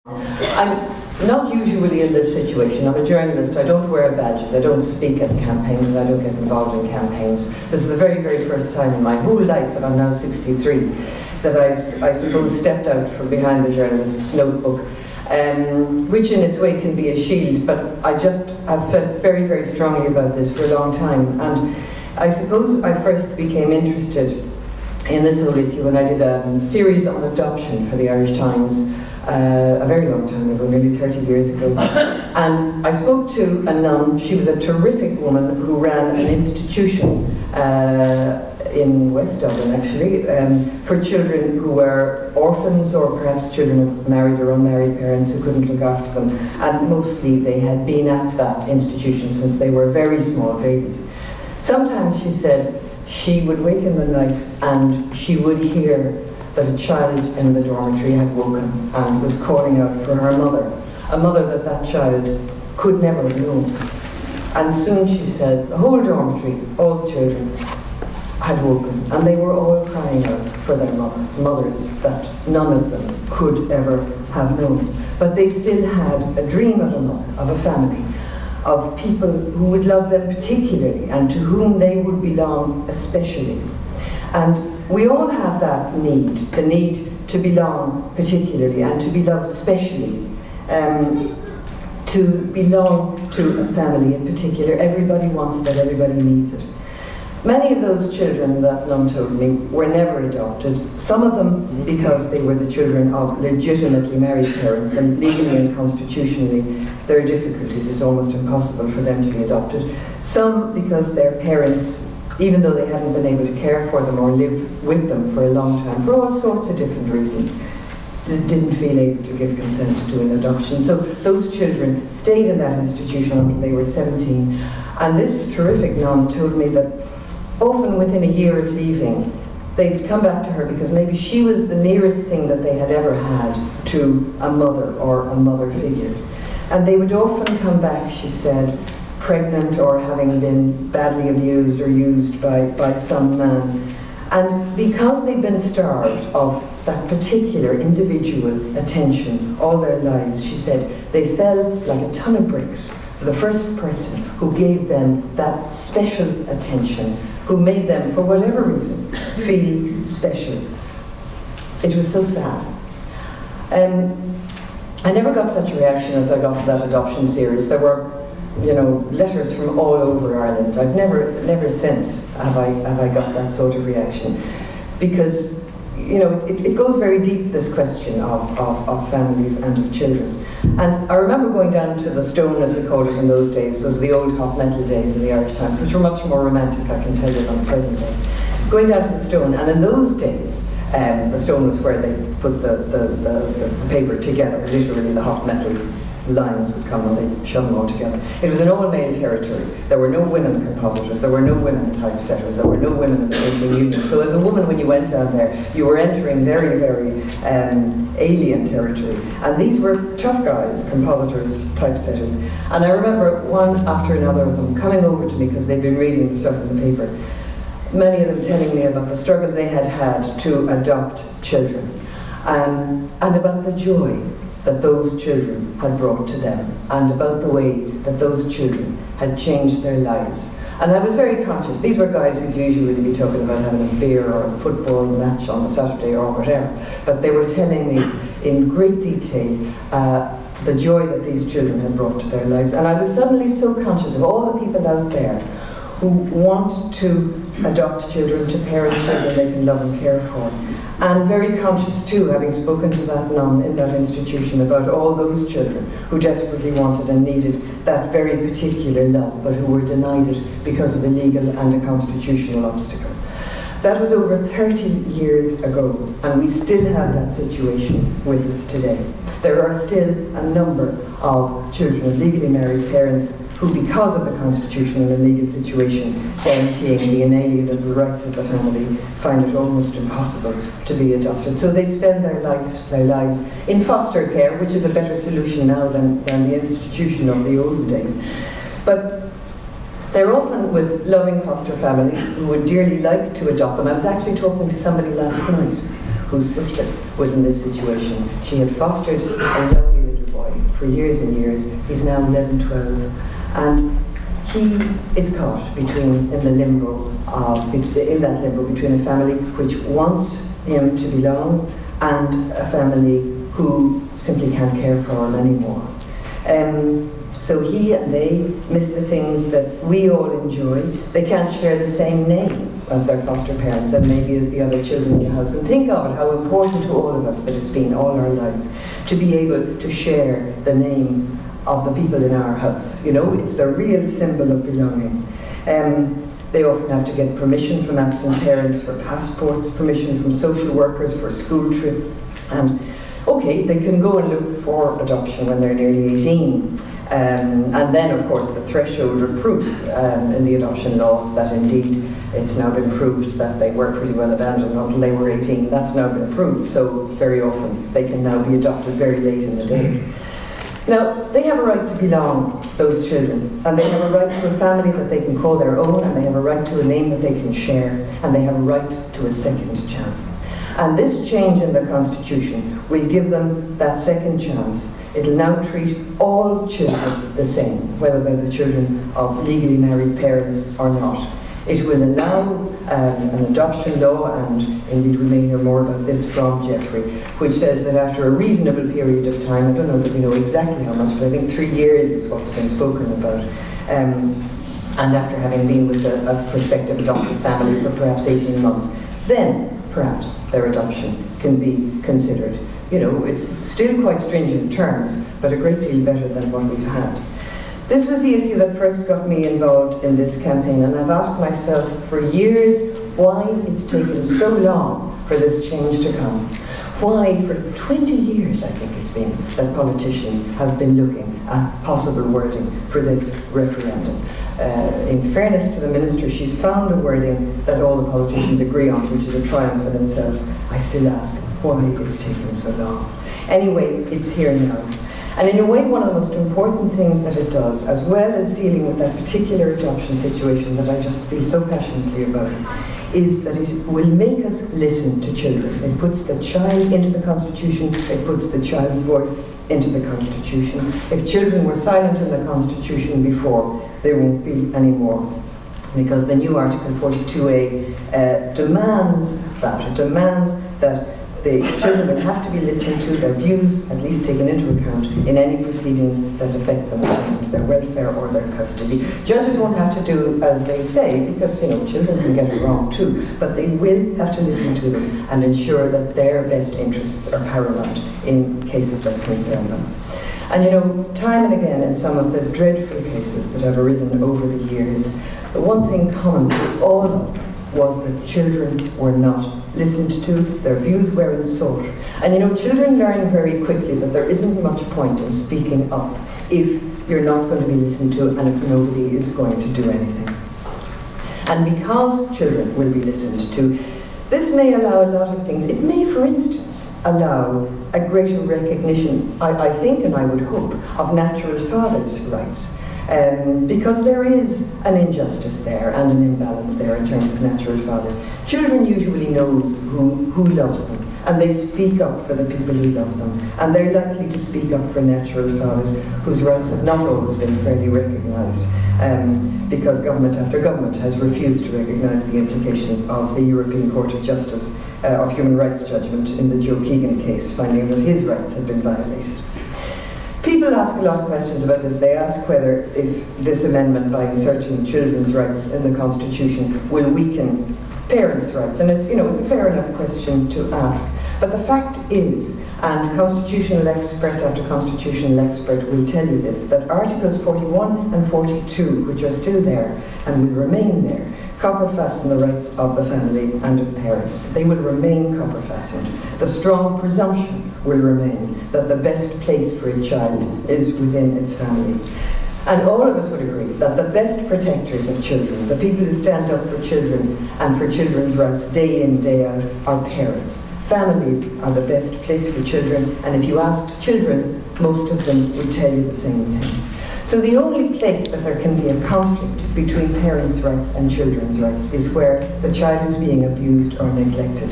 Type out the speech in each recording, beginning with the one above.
I'm not usually in this situation. I'm a journalist. I don't wear badges. I don't speak at campaigns, and I don't get involved in campaigns. This is the very, very first time in my whole life, and I'm now 63, that I've, I suppose, stepped out from behind the journalist's notebook, which in its way can be a shield, but I've felt very, very strongly about this for a long time. And I suppose I first became interested in this whole issue when I did a series on adoption for the Irish Times a very long time ago, nearly 30 years ago. And I spoke to a nun. She was a terrific woman who ran an institution in West Dublin, actually, for children who were orphans or perhaps children of married or unmarried parents who couldn't look after them. And mostly they had been at that institution since they were very small babies. Sometimes, she said, she would wake in the night and she would hear that a child in the dormitory had woken and was calling out for her mother, a mother that that child could never have known. And soon, she said, the whole dormitory, all the children, had woken, and they were all crying out for their mothers that none of them could ever have known. But they still had a dream of a mother, of a family, of people who would love them particularly and to whom they would belong especially. And we all have that need, the need to belong particularly and to be loved especially, to belong to a family in particular. Everybody wants that, everybody needs it. Many of those children, that nun told me, were never adopted. Some of them because they were the children of legitimately married parents, and legally and constitutionally there are difficulties. It's almost impossible for them to be adopted. Some because their parents, even though they hadn't been able to care for them or live with them for a long time, for all sorts of different reasons, didn't feel able to give consent to an adoption. So those children stayed in that institution until they were 17. And this terrific nun told me that often within a year of leaving, they'd come back to her because maybe she was the nearest thing that they had ever had to a mother or a mother figure. And they would often come back, she said, pregnant or having been badly abused or used by some man. And because they'd been starved of that particular individual attention all their lives, she said, they fell like a ton of bricks for the first person who gave them that special attention, who made them, for whatever reason, feel special. It was so sad. I never got such a reaction as I got to that adoption series. There were, you know, letters from all over Ireland. I've never since have I got that sort of reaction, because, you know, it goes very deep, this question of families and of children. And I remember going down to the Stone, as we called it in those days. Those are the old hot metal days in the Irish Times, which were much more romantic, I can tell you, than the present day. Going down to the Stone, and in those days, the Stone was where they put the paper together. Literally, the hot metal lines would come and they shove them all together. It was an all-male territory. There were no women compositors, there were no women typesetters, there were no women in the printing union. So as a woman, when you went down there, you were entering very, very alien territory. And these were tough guys, compositors, typesetters. And I remember one after another of them coming over to me because they'd been reading the stuff in the paper. Many of them telling me about the struggle they had had to adopt children, and about the joy that those children had brought to them, and about the way that those children had changed their lives. And I was very conscious. These were guys who'd usually be talking about having a beer or a football match on a Saturday or whatever, but they were telling me in great detail the joy that these children had brought to their lives. And I was suddenly so conscious of all the people out there who want to adopt children, to parent children they can love and care for. And very conscious too, having spoken to that nun in that institution, about all those children who desperately wanted and needed that very particular love, but who were denied it because of a legal and a constitutional obstacle. That was over 30 years ago, and we still have that situation with us today. There are still a number of children of legally married parents who, because of the constitutional and legal situation guaranteeing the inalienable rights of the family, find it almost impossible to be adopted. So they spend their lives in foster care, which is a better solution now than the institution of the olden days. But they're often with loving foster families who would dearly like to adopt them. I was actually talking to somebody last night whose sister was in this situation. She had fostered a lovely little boy for years and years. He's now 11, 12, and he is caught in that limbo between a family which wants him to belong and a family who simply can't care for him anymore. So he and they miss the things that we all enjoy. They can't share the same name as their foster parents and maybe as the other children in the house. And think of it, how important to all of us that it's been all our lives to be able to share the name of the people in our house. You know, it's the real symbol of belonging. They often have to get permission from absent parents for passports, permission from social workers for school trips, and okay, they can go and look for adoption when they're nearly 18. And then, of course, the threshold of proof in the adoption laws that indeed it's now been proved that they were pretty well abandoned until they were 18. That's now been proved, so very often they can now be adopted very late in the day. Now, they have a right to belong, those children, and they have a right to a family that they can call their own, and they have a right to a name that they can share, and they have a right to a second chance. And this change in the Constitution will give them that second chance. It'll now treat all children the same, whether they're the children of legally married parents or not. It will allow an adoption law, and indeed we may hear more about this from Jeffrey, which says that after a reasonable period of time, I don't know that we know exactly how much, but I think 3 years is what's been spoken about, and after having been with a prospective adoptive family for perhaps 18 months, then perhaps their adoption can be considered. You know, it's still quite stringent terms, but a great deal better than what we've had. This was the issue that first got me involved in this campaign, and I've asked myself for years why it's taken so long for this change to come. Why, for 20 years, I think it's been, that politicians have been looking at possible wording for this referendum. In fairness to the Minister, she's found a wording that all the politicians agree on, which is a triumph in itself. I still ask why it's taken so long. Anyway, it's here now. And in a way, one of the most important things that it does, as well as dealing with that particular adoption situation that I just feel so passionately about, is that it will make us listen to children. It puts the child into the Constitution, it puts the child's voice into the Constitution. If children were silent in the Constitution before, there won't be any more. Because the new Article 42A demands that. It demands that the children will have to be listened to, their views at least taken into account in any proceedings that affect them in terms of their welfare or their custody. Judges won't have to do as they say, because children can get it wrong too, but they will have to listen to them and ensure that their best interests are paramount in cases that concern them. And time and again in some of the dreadful cases that have arisen over the years, the one thing common to all of them was that children were not listened to, their views weren't sought. And children learn very quickly that there isn't much point in speaking up if you're not going to be listened to and if nobody is going to do anything. And because children will be listened to, this may allow a lot of things. It may, for instance, allow a greater recognition, I think and I would hope, of natural fathers' rights. Because there is an injustice there and an imbalance there in terms of natural fathers. Children usually know who loves them, and they speak up for the people who love them, and they're likely to speak up for natural fathers whose rights have not always been fairly recognised, because government after government has refused to recognise the implications of the European Court of Justice of Human Rights judgment in the Joe Keegan case, finding that his rights had been violated. People ask a lot of questions about this. They ask whether if this amendment, by inserting children's rights in the Constitution, will weaken parents' rights. And it's a fair enough question to ask. But the fact is, and constitutional expert after constitutional expert will tell you this, that Articles 41 and 42, which are still there and will remain there, copper fasten the rights of the family and of parents. They will remain copper fastened. The strong presumption will remain that the best place for a child is within its family. And all of us would agree that the best protectors of children, the people who stand up for children and for children's rights day in, day out, are parents. Families are the best place for children, and if you asked children, most of them would tell you the same thing. So the only place that there can be a conflict between parents' rights and children's rights is where the child is being abused or neglected.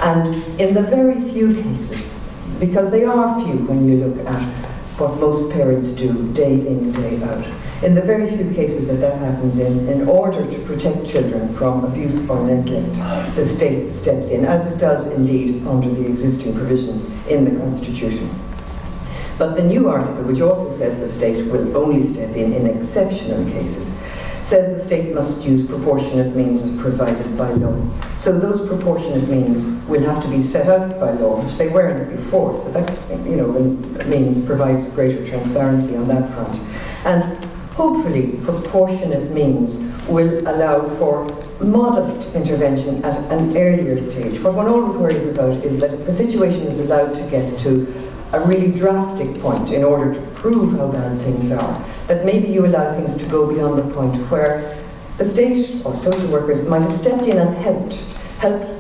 And in the very few cases, because they are few when you look at what most parents do day in, day out, in the very few cases that happens in order to protect children from abuse or neglect, the state steps in, as it does indeed under the existing provisions in the Constitution. But the new article, which also says the state will only step in exceptional cases, says the state must use proportionate means as provided by law. So those proportionate means will have to be set out by law, which they weren't before. So that, means provides greater transparency on that front. And hopefully, proportionate means will allow for modest intervention at an earlier stage. What one always worries about is that if the situation is allowed to get to a really drastic point in order to prove how bad things are, that maybe you allow things to go beyond the point where the state or social workers might have stepped in and helped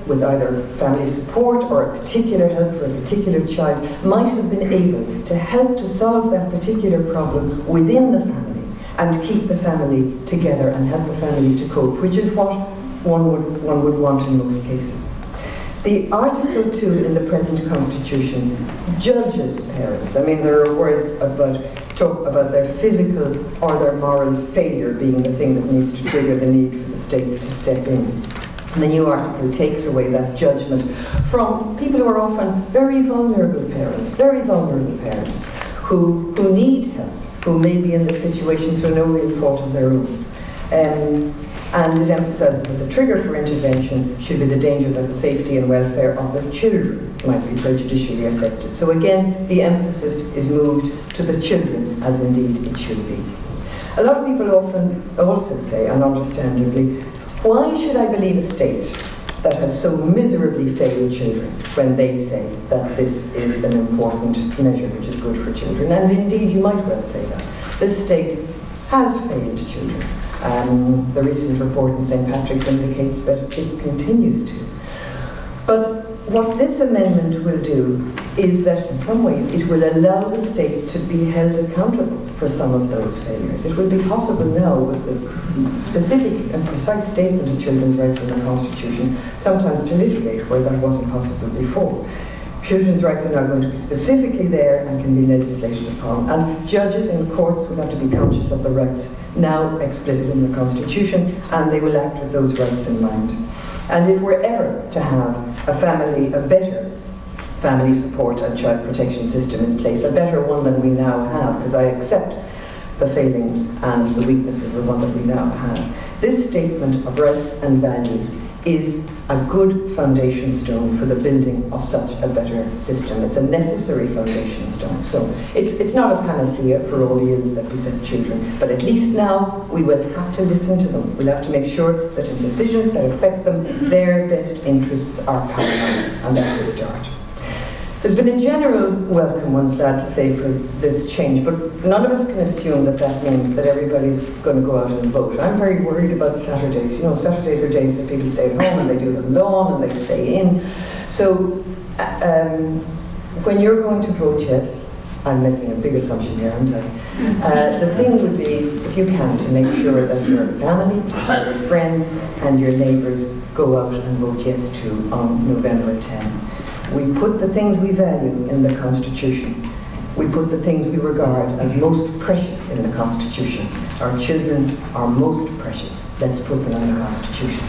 with either family support or a particular help for a particular child, might have been able to help to solve that particular problem within the family and keep the family together and help the family to cope, which is what one would want in most cases. The Article 2 in the present Constitution judges parents. I mean, there are words talk about their physical or their moral failure being the thing that needs to trigger the need for the state to step in. And the new article takes away that judgment from people who are often very vulnerable parents who need help, who may be in this situation through no real fault of their own. And it emphasises that the trigger for intervention should be the danger that the safety and welfare of the children might be prejudicially affected. So again, the emphasis is moved to the children, as indeed it should be. A lot of people often also say, and understandably, why should I believe a state that has so miserably failed children when they say that this is an important measure which is good for children? And indeed, you might well say that. This state has failed children. The recent report in St. Patrick's indicates that it continues to. But what this amendment will do is that in some ways it will allow the state to be held accountable for some of those failures. It will be possible now, with the specific and precise statement of children's rights in the Constitution, sometimes to litigate where that wasn't possible before. Children's rights are now going to be specifically there and can be legislated upon. And judges in courts will have to be conscious of the rights now explicit in the Constitution, and they will act with those rights in mind. And if we're ever to have a better family support and child protection system in place, a better one than we now have, because I accept the failings and the weaknesses of the one that we now have, this statement of rights and values is a good foundation stone for the building of such a better system. It's a necessary foundation stone. So it's not a panacea for all the ills that beset children, but at least now we will have to listen to them. We'll have to make sure that in decisions that affect them, their best interests are paramount, and that's a start. There's been a general welcome, one's glad to say, for this change, but none of us can assume that that means that everybody's going to go out and vote. I'm very worried about Saturdays. You know, Saturdays are days that people stay at home and they do the lawn and they stay in. So when you're going to vote yes, I'm making a big assumption here, aren't I? The thing would be, if you can, to make sure that your family, your friends and your neighbours go out and vote yes to on November 10. We put the things we value in the Constitution. We put the things we regard as most precious in the Constitution. Our children are most precious. Let's put them in the Constitution.